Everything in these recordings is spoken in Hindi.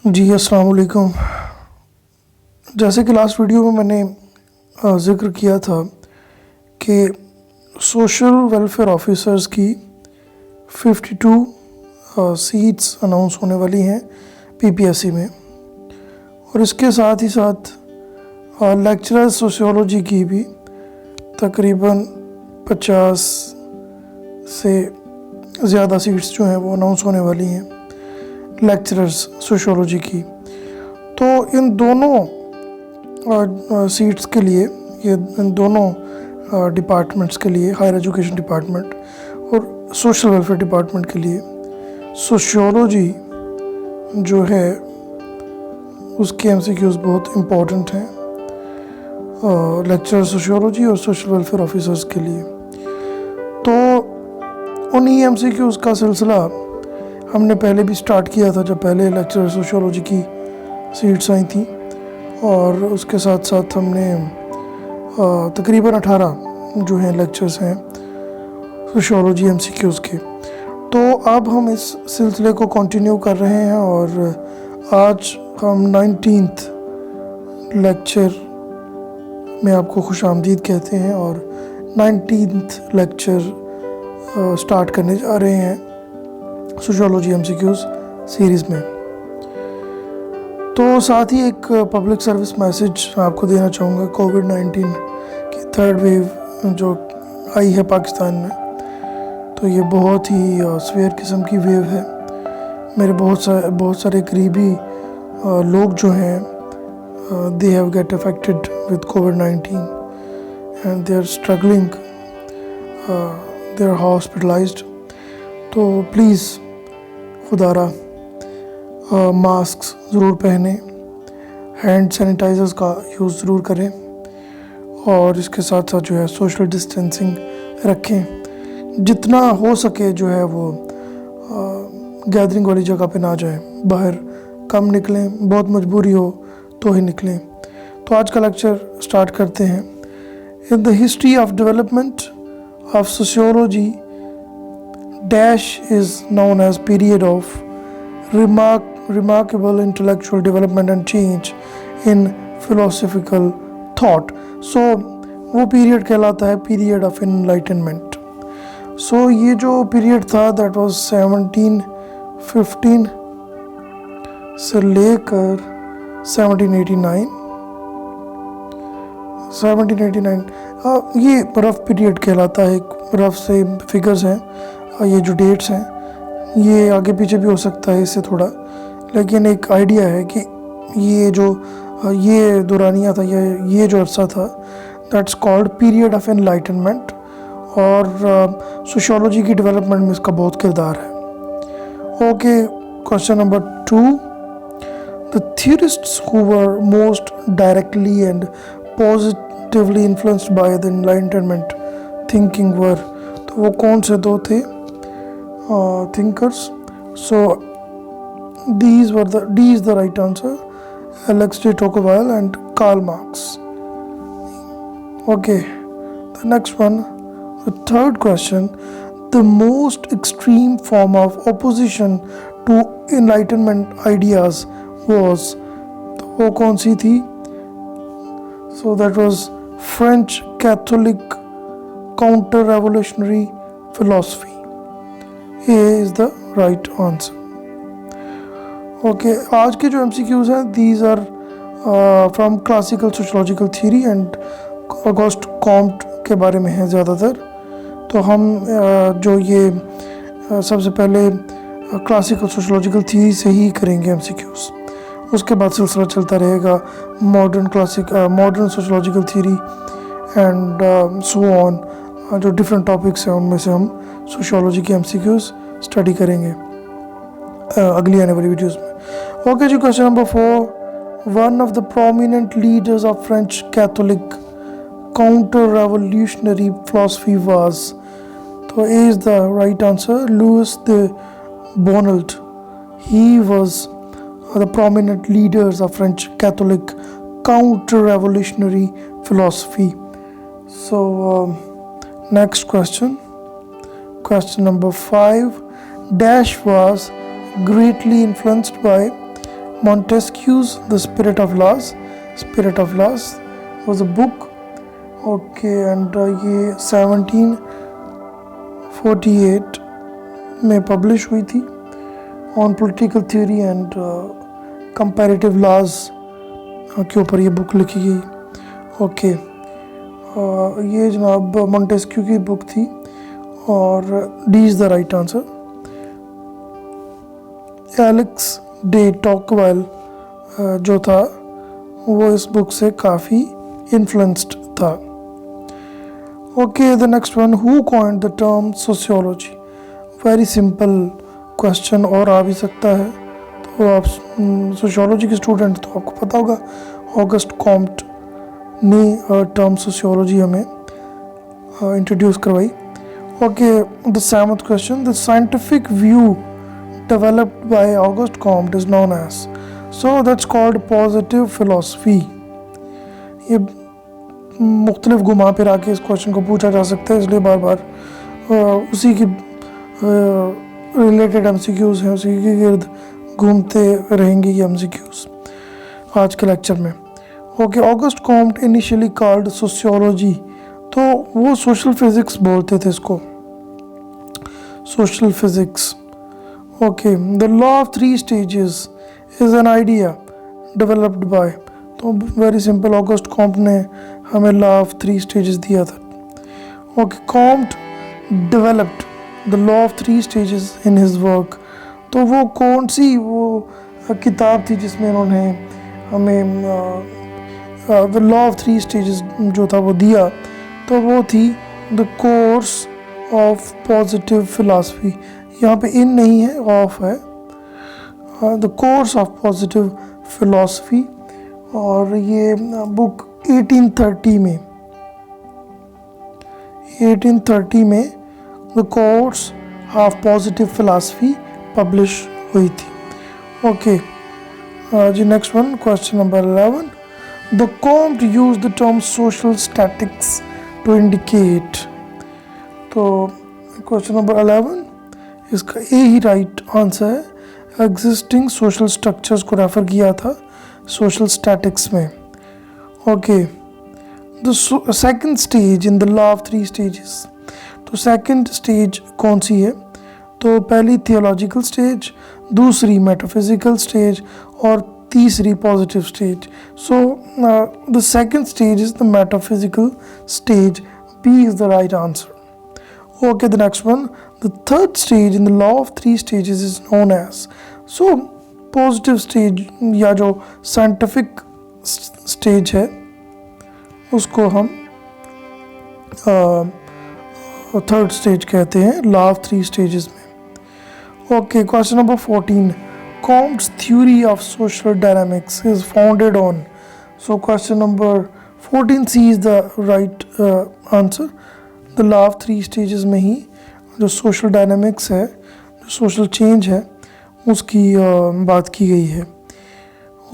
जी अस्सलाम वालेकुम। जैसे कि लास्ट वीडियो में मैंने ज़िक्र किया था कि सोशल वेलफेयर ऑफिसर्स की 52 सीट्स अनाउंस होने वाली हैं पीपीएससी में, और इसके साथ ही साथ लेक्चरर सोशियोलॉजी की भी तकरीबन 50 से ज़्यादा सीट्स जो हैं वो अनाउंस होने वाली हैं लेक्चरर्स सोशियोलॉजी की। तो इन दोनों सीट्स के लिए, ये इन दोनों डिपार्टमेंट्स के लिए, हायर एजुकेशन डिपार्टमेंट और सोशल वेलफेयर डिपार्टमेंट के लिए सोशियोलॉजी जो है उसके एमसीक्यूज़ बहुत इम्पोर्टेंट हैं लेक्चरर सोशियोलॉजी और सोशल वेलफेयर ऑफिसर्स के लिए। तो उन्हीं एमसीक्यूज़ का सिलसिला हमने पहले भी स्टार्ट किया था जब पहले लेक्चरर सोशियोलॉजी की सीट्स आई थी, और उसके साथ साथ हमने तकरीबन 18 जो हैं लेक्चर्स हैं सोशियोलॉजी एमसीक्यूज़ के। तो अब हम इस सिलसिले को कंटिन्यू कर रहे हैं और आज हम 19th लेक्चर में आपको खुशामदीद कहते हैं और 19th लेक्चर स्टार्ट करने जा रहे हैं सोशियोलॉजी एमसीक्यूज़ सीरीज़ में। तो साथ ही एक पब्लिक सर्विस मैसेज आपको देना चाहूँगा। कोविड-19 की थर्ड वेव जो आई है पाकिस्तान में, तो ये बहुत ही सीवियर किस्म की वेव है। मेरे बहुत सारे करीबी लोग जो हैं they have get affected with कोविड-19 and they are struggling, they are hospitalised. तो प्लीज़ खुदारा मास्क ज़रूर पहने, हैंड सैनिटाइज़र्स का यूज़ ज़रूर करें, और इसके साथ साथ जो है सोशल डिस्टेंसिंग रखें। जितना हो सके जो है वो गैदरिंग वाली जगह पे ना जाएं, बाहर कम निकलें, बहुत मजबूरी हो तो ही निकलें। तो आज का लेक्चर स्टार्ट करते हैं। In the history of development of sociology dash is known as period of remarkable intellectual development and change in philosophical thought. So वो पीरियड कहलाता है पीरियड ऑफ इनलाइटनमेंट। सो ये जो पीरियड था दैट वाज 1715 से लेकर 1789 ये रफ पीरियड कहलाता है। रफ से फिगर्स हैं, ये जो डेट्स हैं ये आगे पीछे भी हो सकता है इससे थोड़ा, लेकिन एक आइडिया है कि ये दौरानिया था, ये जो अरसा था that's called period of enlightenment, और सोशियोलॉजी की डेवलपमेंट में इसका बहुत किरदार है। Okay, question number 2, the theorists who were most directly and positively influenced by the enlightenment thinking were, तो वो कौन से दो थे thinkers? So D is the right answer, Alex de Tocqueville and Karl Marx. Okay, the next one, the third question, the most extreme form of opposition to enlightenment ideas was, तो वो कौन सी थी? So that was French Catholic counter-revolutionary philosophy. A is the right answer. Okay, आज के जो MCQs हैं these are from classical sociological theory and Auguste Comte के बारे में हैं ज़्यादातर। तो हम जो ये सबसे पहले क्लासिकल सोशोलॉजिकल थ्योरी से ही करेंगे MCQs, उसके बाद सिलसिला चलता रहेगा modern sociological theory and so on. जो डिफरेंट टॉपिक्स हैं उनमें से हम सोशियोलॉजी के MCQs स्टडी करेंगे अगली आने वाली वीडियोस में। ओके जी, question number 4, one of the prominent leaders of French Catholic counter revolutionary philosophy was, तो A is the right answer, Louis de Bonald. He was the prominent leaders of French Catholic counter-revolutionary philosophy. So next question number 5, Dash was greatly influenced by Montesquieu's The Spirit of Laws. Spirit of Laws was a book. Okay, and ये 1748 में पब्लिश हुई थी. On political theory and comparative laws के ऊपर ये बुक लिखी गई. ओके, ये जनाब मॉन्टेस्क्यू की बुक थी और D is the right answer. Alex de Tocqueville जो था वो इस बुक से काफ़ी इन्फ्लुएंस्ड था. Okay, the next one, who coined the term sociology. Very simple question और आ भी सकता है, तो आप सोशियोलॉजी के स्टूडेंट तो आपको पता होगा. ऑगस्ट कॉम्ट ने टर्म सोशियोलॉजी हमें इंट्रोड्यूस करवाई. Okay, the seventh question, the scientific view developed by Auguste Comte is known as. So that's called positive philosophy. ये मुख्तलिफ घुमा फिरा के इस क्वेश्चन को पूछा जा सकता है, इसलिए बार बार उसी की रिलेटेड MCQs हैं, उसी के गिर्द घूमते रहेंगे ये MCQs आज के लेक्चर में. Okay, August Comte initially called sociology, तो वो सोशल फिजिक्स बोलते थे इसको, social physics. Okay, the law of three stages is an idea developed by. तो very simple, ऑगस्ट कॉम्ट ने हमें law of three stages दिया था. Okay, Comte developed the law of three stages in his work. तो वो कौन सी वो किताब थी जिसमें उन्होंने हमें the law of three stages जो था वो दिया, तो वो थी the course of positive philosophy. यहाँ पे इन नहीं है, ऑफ है. The course of positive philosophy. और ये बुक 1830 में the course of positive philosophy publish हुई थी. ओके जी, next one, question number 11, the Comte use the term social statics to indicate. तो क्वेश्चन नंबर 11, इसका ए ही राइट आंसर है. एग्जिस्टिंग सोशल स्ट्रक्चर्स को रेफर किया था सोशल स्टैटिक्स में. Okay, the second stage in the law of three stages. तो सेकंड स्टेज कौन सी है? तो पहली थियोलॉजिकल स्टेज, दूसरी मेटाफिजिकल स्टेज और तीसरी positive stage. So the second stage is the metaphysical stage. B is the right answer. Okay, the next one, the third stage in the law of three stages is known as. So positive stage या जो scientific stage है उसको हम third stage कहते हैं law of three stages में. Okay, question number 14, Comte's theory of social dynamics is founded on. So question number 14C is the right answer. The law of three stages में ही जो सोशल डायनामिक्स है, जो सोशल चेंज है, उसकी बात की गई है.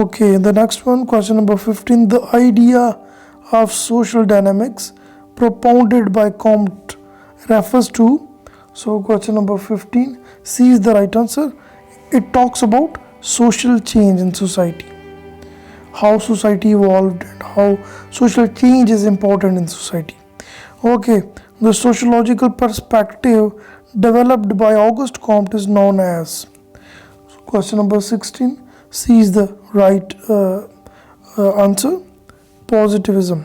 Okay, the next one, question number 15, the idea of social dynamics propounded by Comte refers to. So question number 15 C is the right answer. It talks about social change in society, how society evolved and how social change is important in society. Okay, the sociological perspective developed by Auguste Comte is known as. So question number 16, C is the right answer. Positivism.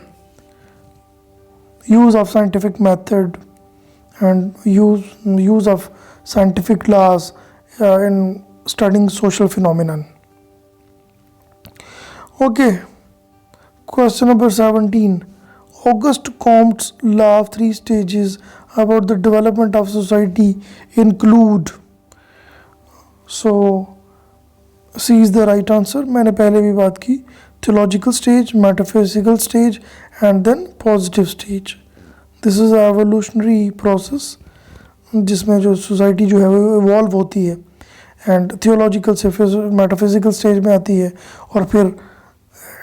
Use of scientific method and use of scientific laws in studying social phenomenon. Okay, question number 17. Auguste Comte's law of three stages about the development of society include. So C is the right answer. मैंने पहले भी बात की, theological stage, metaphysical stage and then positive stage. This is an evolutionary process जिसमें जो society जो है वो evolve होती है and theological से फिर metaphysical stage में आती है और फिर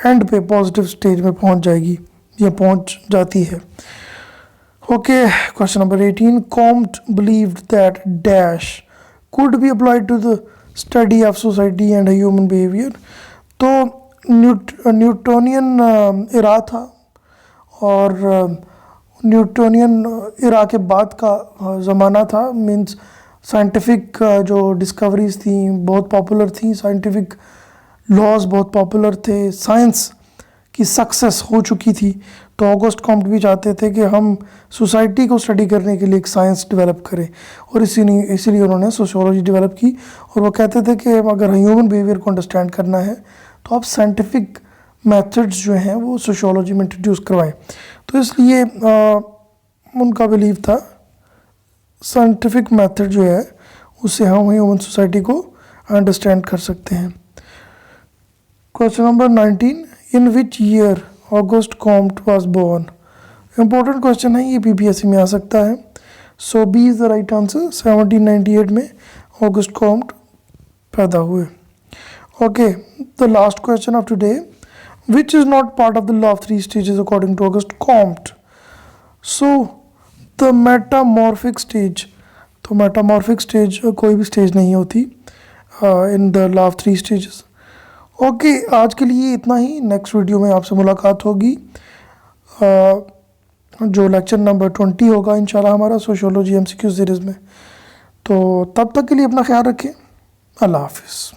end पे positive stage में पहुंच जाएगी या पहुंच जाती है. Okay, question number 18, Comte believed that dash could be applied to the study of society and human behaviour. तो न्यूटोनियन इरा था, और न्यूटोनियन इरा के बाद का ज़माना था, मीन्स साइंटिफिक जो डिस्कवरीज थी बहुत पॉपुलर थी, साइंटिफिक लॉज बहुत पॉपुलर थे, साइंस की सक्सेस हो चुकी थी। तो ऑगस्ट कॉम्ट भी चाहते थे कि हम सोसाइटी को स्टडी करने के लिए एक साइंस डेवलप करें, और इसीलिए उन्होंने सोशियोलॉजी डेवलप की। और वो कहते थे कि अगर ह्यूमन बिहेवियर को अंडरस्टैंड करना है तो आप साइंटिफिक मेथड्स जो हैं वो सोशियोलॉजी में इंट्रोड्यूस करवाएं। तो इसलिए उनका बिलीव था साइंटिफिक मेथड जो है उससे हम ह्यूमन सोसाइटी को अंडरस्टैंड कर सकते हैं। Question number 19, in which year August Comte was born. Important question है, ये पीपीएससी में आ सकता है। So B is the right answer. 1798 में ऑगस्ट कॉम्ट पैदा हुए। Okay, the last question of today, which is not part of the law of 3 stages according to August Comte. So the metamorphic stage, तो मेटामॉर्फिक स्टेज कोई भी स्टेज नहीं होती in the law of 3 stages. Okay, आज के लिए इतना ही। नेक्स्ट वीडियो में आपसे मुलाकात होगी, जो लेक्चर नंबर 20 होगा इंशाल्लाह हमारा सोशियोलॉजी एमसीक्यू सीरीज़ में। तो तब तक के लिए अपना ख्याल रखें। अल्लाह हाफिज़।